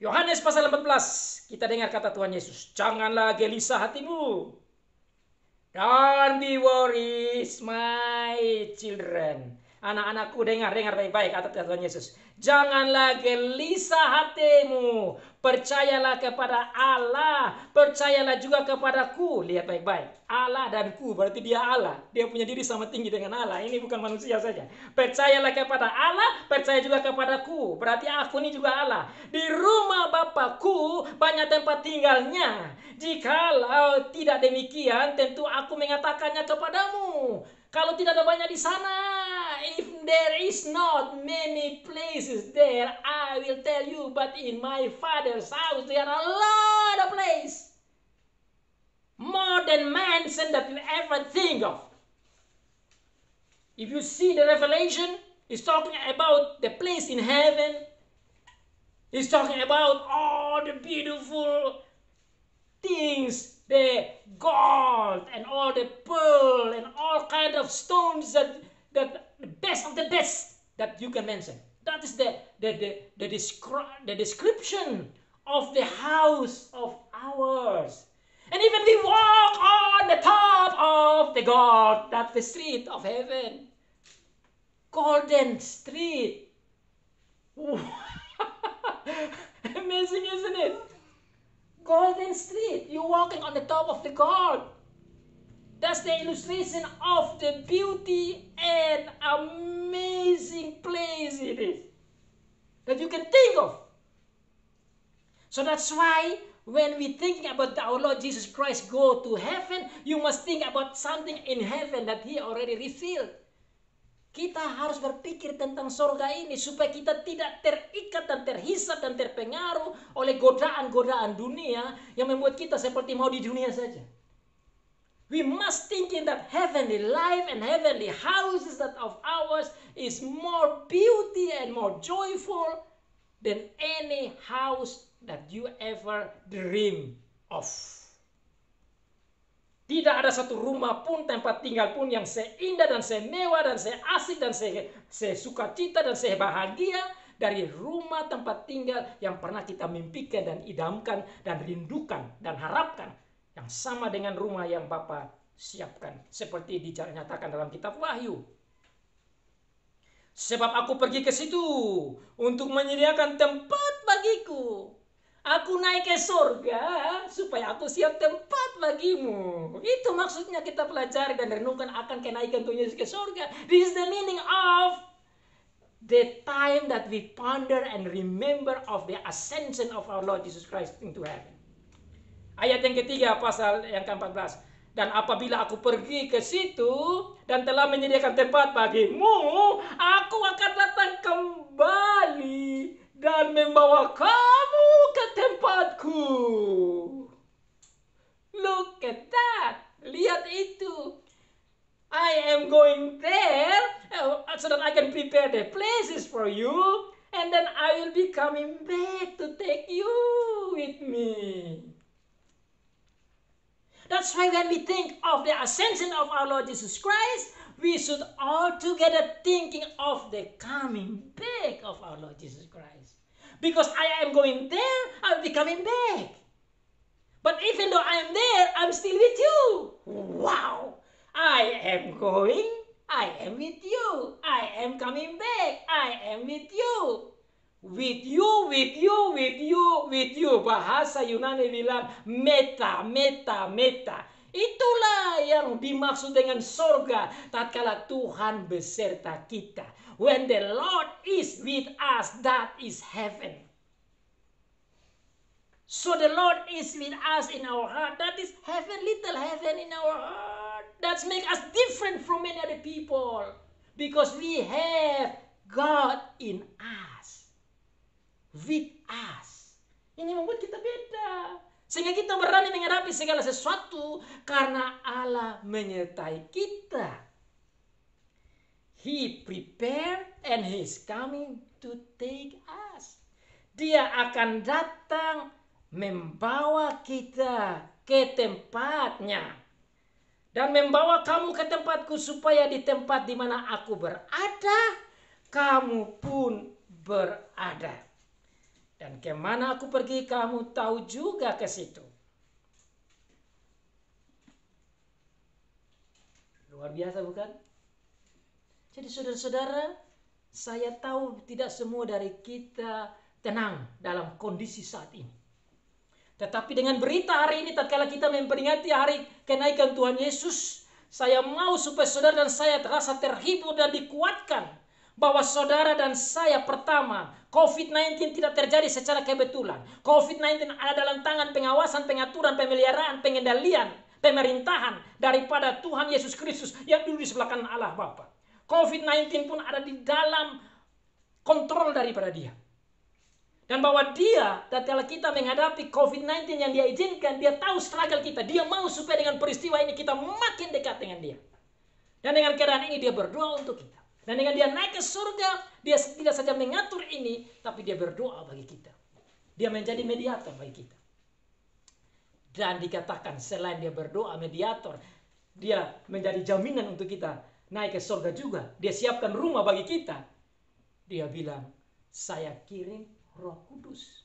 Yohanes pasal 14, kita dengar kata Tuhan Yesus. Janganlah gelisah hatimu. Don't be worried, my children. Anak-anakku, dengar baik-baik kata Tuhan Yesus. Janganlah gelisah hatimu. Percayalah kepada Allah. Percayalah juga kepadaku. Lihat baik-baik. Allah dan ku berarti dia Allah. Dia punya diri sama tinggi dengan Allah. Ini bukan manusia saja. Percayalah kepada Allah. Percaya juga kepadaku. Berarti aku ini juga Allah. Di rumah Bapakku banyak tempat tinggalnya. Jikalau tidak demikian, tentu aku mengatakannya kepadamu. Kalau tidak ada banyak di sana, if there is not many places there, I will tell you. But in my Father's house there are a lot of places, more than mansion that you ever think of. If you see the Revelation, it's talking about the place in heaven. It's talking about all the beautiful things, the gold and all the pearl and all kind of stones that the best of the best that you can mention. That is the description of the house of ours. And even we walk on the top of the gold, that's the street of heaven. Golden street. Amazing, isn't it? Golden street. You're walking on the top of the gold. That's the illustration of the beauty and amazing place it is that you can think of. So that's why when we thinking about our Lord Jesus Christ go to heaven, you must think about something in heaven that He already revealed. Kita harus berpikir tentang surga ini supaya kita tidak terikat dan terhisap dan terpengaruh oleh godaan-godaan dunia yang membuat kita seperti mau di dunia saja. We must thinking that heavenly life and heavenly houses that of ours is more beauty and more joyful than any house that you ever dream of. Tidak ada satu rumah pun, tempat tinggal pun yang seindah dan semewah dan seasik dan sesukacita dan sebahagia dari rumah tempat tinggal yang pernah kita mimpikan dan idamkan dan rindukan dan harapkan, yang sama dengan rumah yang Bapa siapkan, seperti dinyatakan dalam kitab Wahyu. Sebab aku pergi ke situ untuk menyediakan tempat bagiku. Aku naik ke surga supaya aku siap tempat bagimu. Itu maksudnya kita pelajari dan renungkan akan kenaikan Tuhan Yesus ke surga. This is the meaning of the time that we ponder and remember of the ascension of our Lord Jesus Christ into heaven. Ayat yang ketiga pasal yang ke-14. Dan apabila aku pergi ke situ dan telah menyediakan tempat bagimu, aku akan datang kembali dan membawa kamu ke tempatku. Look at that. Lihat itu. I am going there so that I can prepare the places for you. And then I will be coming back to take you with me. That's why when we think of the ascension of our Lord Jesus Christ, we should all together thinking of the coming back of our Lord Jesus Christ. Because I am going there, I will be coming back. But even though I am there, I'm still with you. Wow! I am going, I am with you. I am coming back, I am with you. With you, with you, with you, with you. Bahasa Yunani bilang meta, meta, meta. Itulah yang dimaksud dengan surga tatkala Tuhan beserta kita. When the Lord is with us, that is heaven. So the Lord is with us in our heart. That is heaven, little heaven in our heart. That makes us different from many other people. Because we have God in us. With us. Ini membuat kita beda. Sehingga kita berani menghadapi segala sesuatu karena Allah menyertai kita. He prepared and He is coming to take us. Dia akan datang membawa kita ke tempatnya. Dan membawa kamu ke tempatku supaya di tempat di mana aku berada, kamu pun berada. Dan kemana aku pergi, kamu tahu juga ke situ. Luar biasa bukan? Jadi saudara-saudara, saya tahu tidak semua dari kita tenang dalam kondisi saat ini. Tetapi dengan berita hari ini, tatkala kita memperingati hari kenaikan Tuhan Yesus, saya mau supaya saudara dan saya terasa terhibur dan dikuatkan bahwa saudara dan saya pertama, COVID-19 tidak terjadi secara kebetulan. COVID-19 ada dalam tangan pengawasan, pengaturan, pemeliharaan, pengendalian, pemerintahan daripada Tuhan Yesus Kristus yang dulu di sebelah kanan Allah Bapa. COVID-19 pun ada di dalam kontrol daripada Dia. Dan bahwa Dia, tatkala kita menghadapi COVID-19 yang Dia izinkan, Dia tahu struggle kita. Dia mau supaya dengan peristiwa ini kita makin dekat dengan Dia. Dan dengan keadaan ini Dia berdoa untuk kita. Dan dengan Dia naik ke surga, Dia tidak saja mengatur ini, tapi Dia berdoa bagi kita. Dia menjadi mediator bagi kita. Dan dikatakan selain Dia berdoa mediator, Dia menjadi jaminan untuk kita naik ke surga juga. Dia siapkan rumah bagi kita. Dia bilang, saya kirim Roh Kudus.